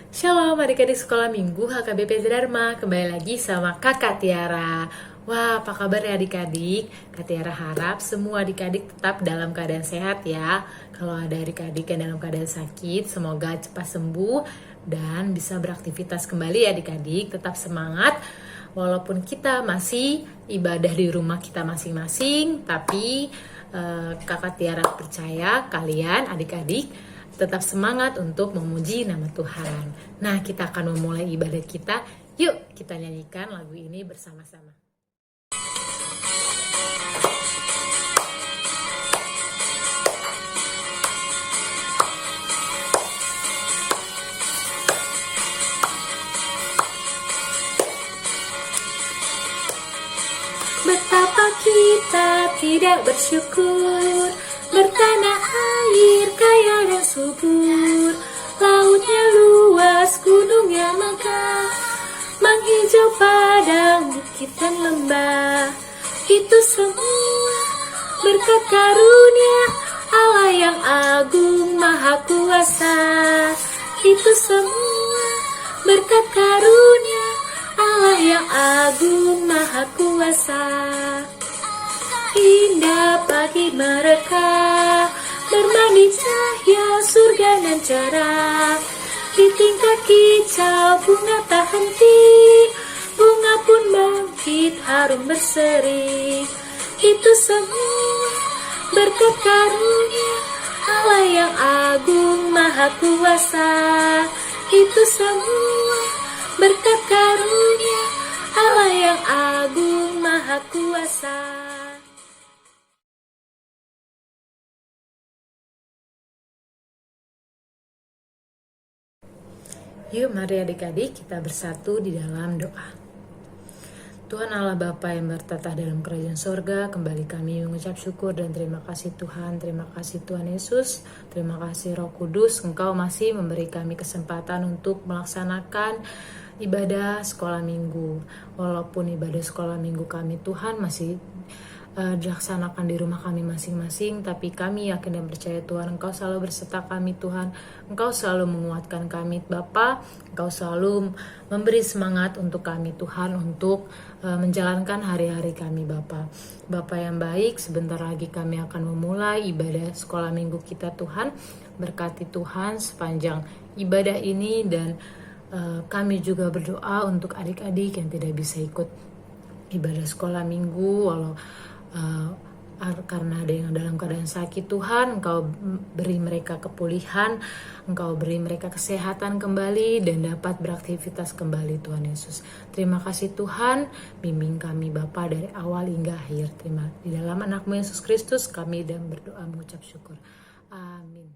Shalom adik-adik sekolah minggu HKBP Dharma. Kembali lagi sama Kakak Tiara. Wah, apa kabar ya adik-adik? Kak Tiara harap semua adik-adik tetap dalam keadaan sehat ya. Kalau ada adik-adik yang dalam keadaan sakit, semoga cepat sembuh dan bisa beraktivitas kembali ya adik-adik. Tetap semangat walaupun kita masih ibadah di rumah kita masing-masing, tapi Kakak Tiara percaya kalian adik-adik tetap semangat untuk memuji nama Tuhan. Nah, kita akan memulai ibadah kita. Yuk, kita nyanyikan lagu ini bersama-sama. Betapa kita tidak bersyukur, bertanah air kaya dan subur, lautnya luas, gunungnya megah, menghijau padang, bukit dan lembah. Itu semua berkat karunia Allah yang agung maha kuasa. Itu semua berkat karunia Allah yang agung maha kuasa. Indah pagi mereka, bermandi cahaya surga dan cerah. Di tingkat kicau bunga tak henti, bunga pun bangkit harum berseri. Itu semua berkat karunia Allah yang agung maha kuasa. Itu semua berkat karunia Allah yang agung maha kuasa. Yuk mari adik-adik kita bersatu di dalam doa. Tuhan Allah Bapa yang bertata dalam kerajaan sorga, kembali kami mengucap syukur dan terima kasih Tuhan. Terima kasih Tuhan Yesus, terima kasih Roh Kudus, Engkau masih memberi kami kesempatan untuk melaksanakan ibadah sekolah minggu. Walaupun ibadah sekolah minggu kami Tuhan masih dilaksanakan di rumah kami masing-masing, tapi kami yakin dan percaya Tuhan Engkau selalu berserta kami Tuhan. Engkau selalu menguatkan kami Bapa, Engkau selalu memberi semangat untuk kami Tuhan untuk menjalankan hari-hari kami Bapa. Bapa yang baik, sebentar lagi kami akan memulai ibadah sekolah minggu kita Tuhan. Berkati Tuhan sepanjang ibadah ini dan kami juga berdoa untuk adik-adik yang tidak bisa ikut ibadah sekolah minggu walau karena ada yang dalam keadaan sakit. Tuhan Engkau beri mereka kepulihan, Engkau beri mereka kesehatan kembali dan dapat beraktivitas kembali Tuhan Yesus. Terima kasih Tuhan, bimbing kami Bapa dari awal hingga akhir. Terima di dalam anakmu Yesus Kristus kami dan berdoa mengucap syukur. Amin.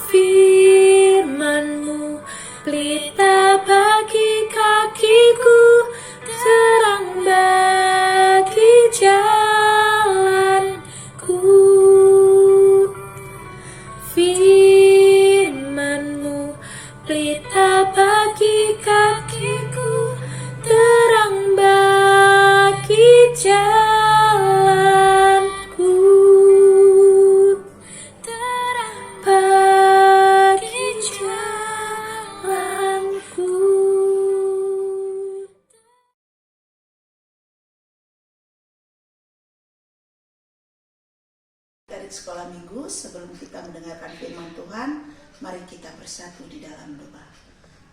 Firman-Mu pelita bagi kakiku, terang bagi jalanku. Firman-Mu pelita bagi kakiku, terang bagi jalanku. Dari sekolah minggu, sebelum kita mendengarkan firman Tuhan, mari kita bersatu di dalam doa.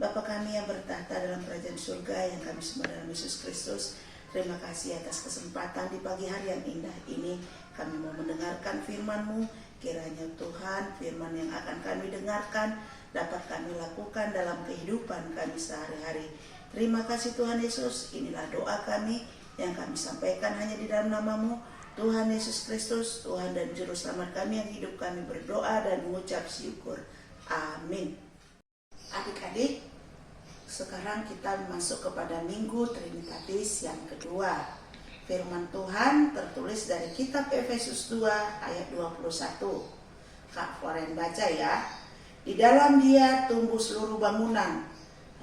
Bapa kami yang bertahta dalam kerajaan surga yang kami sembah dalam Yesus Kristus, terima kasih atas kesempatan di pagi hari yang indah ini. Kami mau mendengarkan firman-Mu. Kiranya Tuhan, firman yang akan kami dengarkan dapat kami lakukan dalam kehidupan kami sehari-hari. Terima kasih Tuhan Yesus. Inilah doa kami yang kami sampaikan hanya di dalam nama-Mu, Tuhan Yesus Kristus, Tuhan dan Juru Selamat kami yang hidup, kami berdoa dan mengucap syukur. Amin. Adik-adik, sekarang kita masuk kepada Minggu Trinitatis yang kedua. Firman Tuhan tertulis dari kitab Efesus 2 ayat 21. Kak Foren baca ya. Di dalam Dia tumbuh seluruh bangunan,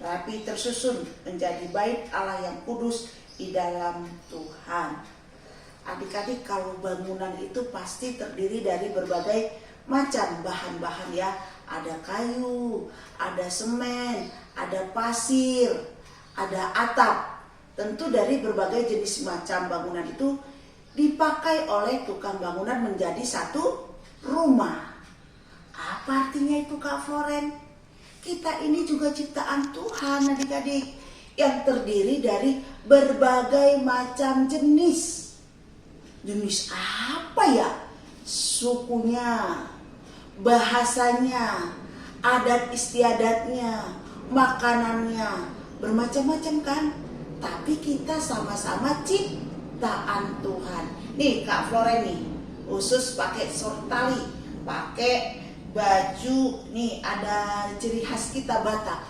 rapi tersusun menjadi bait Allah yang kudus di dalam Tuhan. Adik-adik, kalau bangunan itu pasti terdiri dari berbagai macam bahan-bahan ya. Ada kayu, ada semen, ada pasir, ada atap. Tentu dari berbagai jenis macam bangunan itu dipakai oleh tukang bangunan menjadi satu rumah. Apa artinya itu Kak Floren? Kita ini juga ciptaan Tuhan adik-adik, yang terdiri dari berbagai macam jenis. Jenis apa ya? Sukunya, bahasanya, adat istiadatnya, makanannya, bermacam-macam kan? Tapi kita sama-sama ciptaan Tuhan. Nih Kak Floren nih, khusus pakai short tali, pakai baju, nih ada ciri khas kita Batak.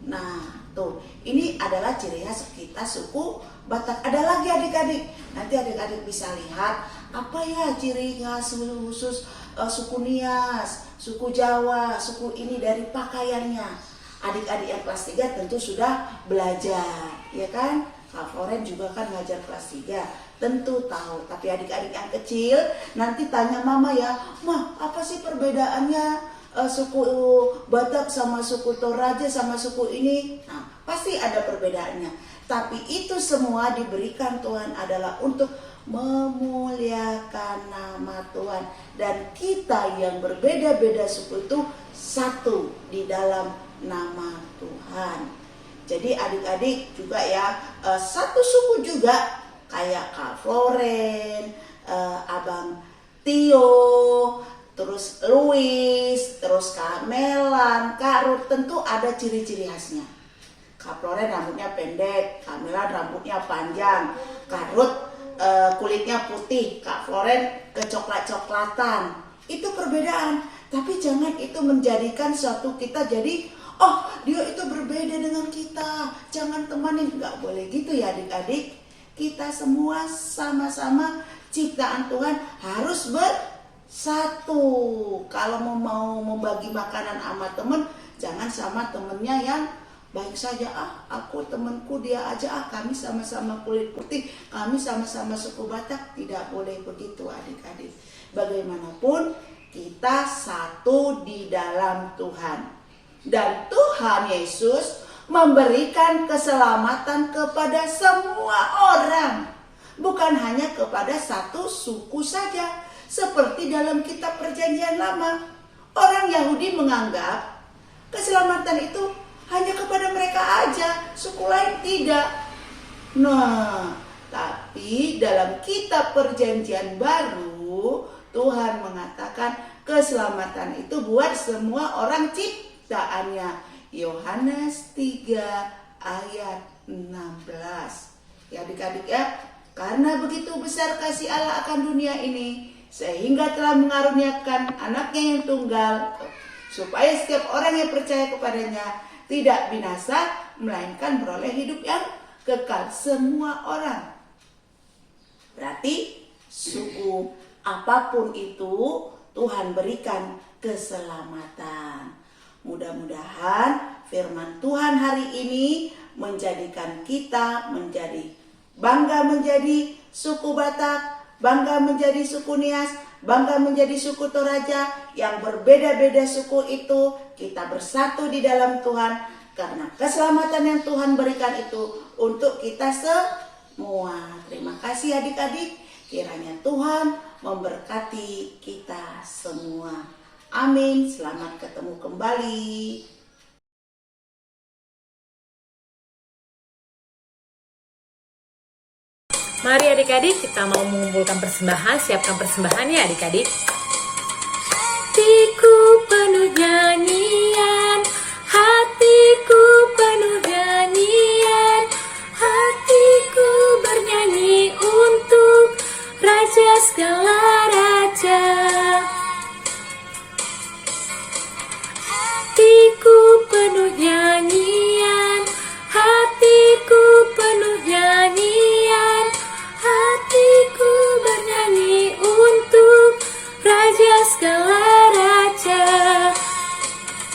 Nah tuh, ini adalah ciri khas kita suku Batak. Ada lagi adik-adik, nanti adik-adik bisa lihat apa ya ciri khas khusus suku Nias, suku Jawa, suku ini dari pakaiannya. Adik-adik yang kelas 3 tentu sudah belajar, ya kan? Kak Floren juga kan ngajar kelas 3, tentu tahu. Tapi adik-adik yang kecil nanti tanya mama ya, "Mah, apa sih perbedaannya suku Batak sama suku Toraja sama suku ini?" Nah, pasti ada perbedaannya. Tapi itu semua diberikan Tuhan adalah untuk memuliakan nama Tuhan. Dan kita yang berbeda-beda suku itu satu di dalam nama Tuhan. Jadi adik-adik juga ya, satu suku juga kayak Kak Floren, Abang Tio, terus Louis, terus Kak Melan, Kak Ruth, tentu ada ciri-ciri khasnya. Kak Floren rambutnya pendek, Kak Melan rambutnya panjang, Kak Ruth kulitnya putih, Kak Floren kecoklat-coklatan. Itu perbedaan, tapi jangan itu menjadikan suatu kita jadi, oh dia itu berbeda dengan kita, jangan temanin. Nggak boleh gitu ya adik-adik. Kita semua sama-sama ciptaan Tuhan harus bersatu. Kalau mau membagi makanan sama temen, jangan sama temennya yang baik saja, aku temanku dia aja, kami sama-sama kulit putih, kami sama-sama suku Batak. Tidak boleh begitu adik-adik. Bagaimanapun kita satu di dalam Tuhan. Dan Tuhan Yesus memberikan keselamatan kepada semua orang, bukan hanya kepada satu suku saja. Seperti dalam kitab Perjanjian Lama, orang Yahudi menganggap keselamatan itu hanya kepada mereka aja, suku lain tidak. Nah, tapi dalam kitab Perjanjian Baru, Tuhan mengatakan keselamatan itu buat semua orang ciptaannya. Yohanes 3 ayat 16. Ya adik-adik ya, karena begitu besar kasih Allah akan dunia ini, sehingga telah mengaruniakan anaknya yang tunggal, supaya setiap orang yang percaya kepadanya tidak binasa, melainkan beroleh hidup yang kekal. Semua orang. Berarti suku apapun itu Tuhan berikan keselamatan. Mudah-mudahan firman Tuhan hari ini menjadikan kita menjadi bangga menjadi suku Batak, bangga menjadi suku Nias, bangga menjadi suku Toraja. Yang berbeda-beda suku itu kita bersatu di dalam Tuhan, karena keselamatan yang Tuhan berikan itu untuk kita semua. Terima kasih adik-adik, kiranya Tuhan memberkati kita semua. Amin. Selamat ketemu kembali. Mari adik-adik, kita mau mengumpulkan persembahan. Siapkan persembahan ya adik-adik. Hatiku penuh nyanyian, hatiku penuh nyanyian, hatiku bernyanyi untuk Raja segala raja. Hatiku penuh nyanyian, hatiku penuh nyanyian, hatiku bernyanyi untuk Raja segala raja.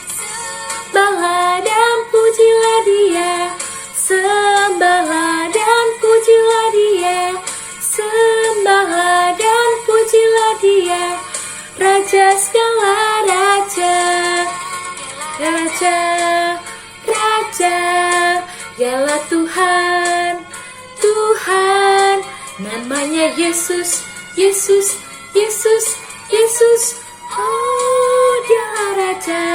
Sembahlah dan pujilah Dia, sembahlah dan pujilah Dia, sembahlah dan pujilah Dia, Raja segala raja, Raja, Raja, Dialah Tuhan, Tuhan, namanya Yesus, Yesus, Yesus, Yesus. Oh, Dialah Raja.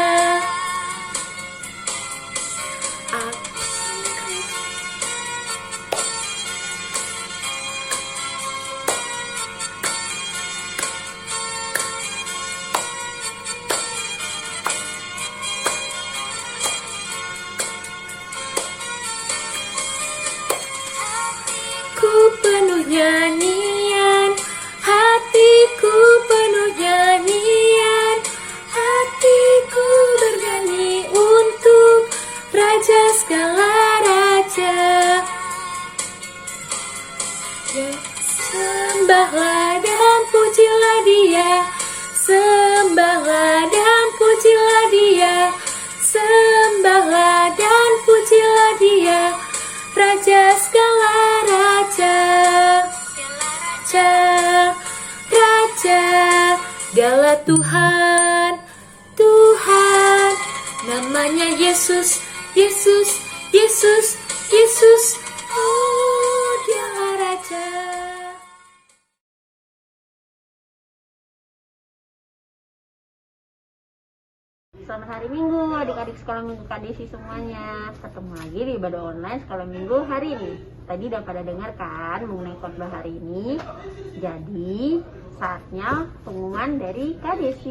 Penuh nyanyian, hatiku penuh nyanyian, hatiku bernyanyi untuk Raja segala raja. Ya, sembahlah dan pujilah Dia, sembahlah dan pujilah Dia, sembahlah dan pujilah Dia, Raja segala raja, Raja, Raja, Dialah Tuhan, Tuhan, namanya Yesus, Yesus, Yesus, Yesus. Oh, Dialah Raja. Selamat hari Minggu adik-adik sekolah minggu KDC semuanya. Ketemu lagi di ibadah online sekolah minggu hari ini. Tadi udah pada dengar kan mengenai khotbah hari ini. Jadi saatnya pengumuman dari KDC.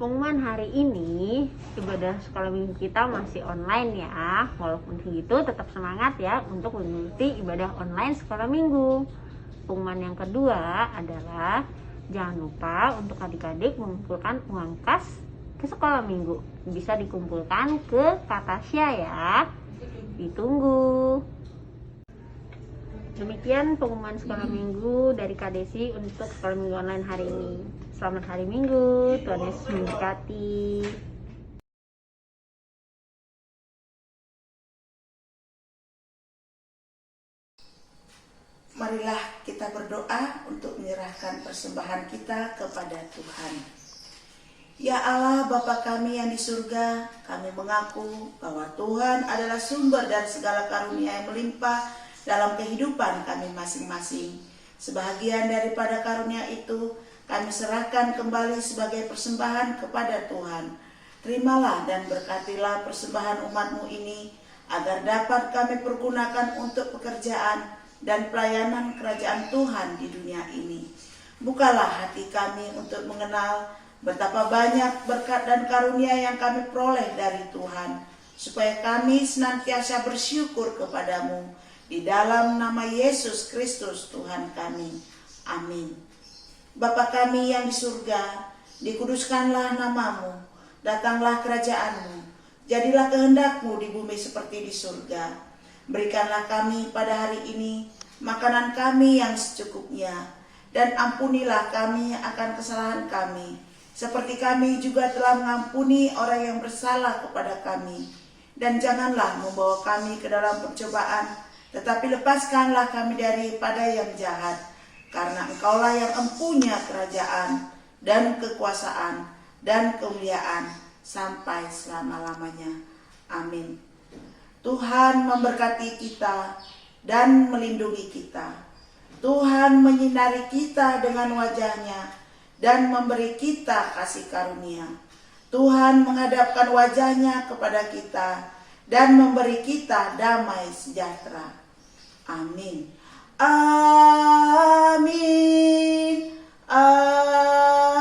Pengumuman hari ini ibadah sekolah minggu kita masih online ya. Walaupun begitu tetap semangat ya untuk mengikuti ibadah online sekolah minggu. Pengumuman yang kedua adalah jangan lupa untuk adik-adik mengumpulkan uang kas ke sekolah minggu. Bisa dikumpulkan ke Kak Tasya ya. Ditunggu. Demikian pengumuman sekolah minggu dari KDC untuk sekolah minggu online hari ini. Selamat hari Minggu, Tuhan Yesus memberkati. Marilah kita berdoa untuk menyerahkan persembahan kita kepada Tuhan. Ya Allah, Bapa kami yang di surga, kami mengaku bahwa Tuhan adalah sumber dari segala karunia yang melimpah dalam kehidupan kami masing-masing. Sebahagian daripada karunia itu kami serahkan kembali sebagai persembahan kepada Tuhan. Terimalah dan berkatilah persembahan umat-Mu ini, agar dapat kami pergunakan untuk pekerjaan dan pelayanan kerajaan Tuhan di dunia ini. Bukalah hati kami untuk mengenal betapa banyak berkat dan karunia yang kami peroleh dari Tuhan, supaya kami senantiasa bersyukur kepadamu, di dalam nama Yesus Kristus Tuhan kami. Amin. Bapa kami yang di surga, dikuduskanlah namamu, datanglah kerajaanmu, jadilah kehendak-Mu di bumi seperti di surga. Berikanlah kami pada hari ini makanan kami yang secukupnya, dan ampunilah kami akan kesalahan kami, seperti kami juga telah mengampuni orang yang bersalah kepada kami. Dan janganlah membawa kami ke dalam percobaan, tetapi lepaskanlah kami daripada yang jahat. Karena Engkaulah yang empunya kerajaan dan kekuasaan dan kemuliaan sampai selama-lamanya. Amin. Tuhan memberkati kita dan melindungi kita. Tuhan menyinari kita dengan wajah-Nya dan memberi kita kasih karunia. Tuhan menghadapkan wajah-Nya kepada kita dan memberi kita damai sejahtera. Amin. Amin. Amin.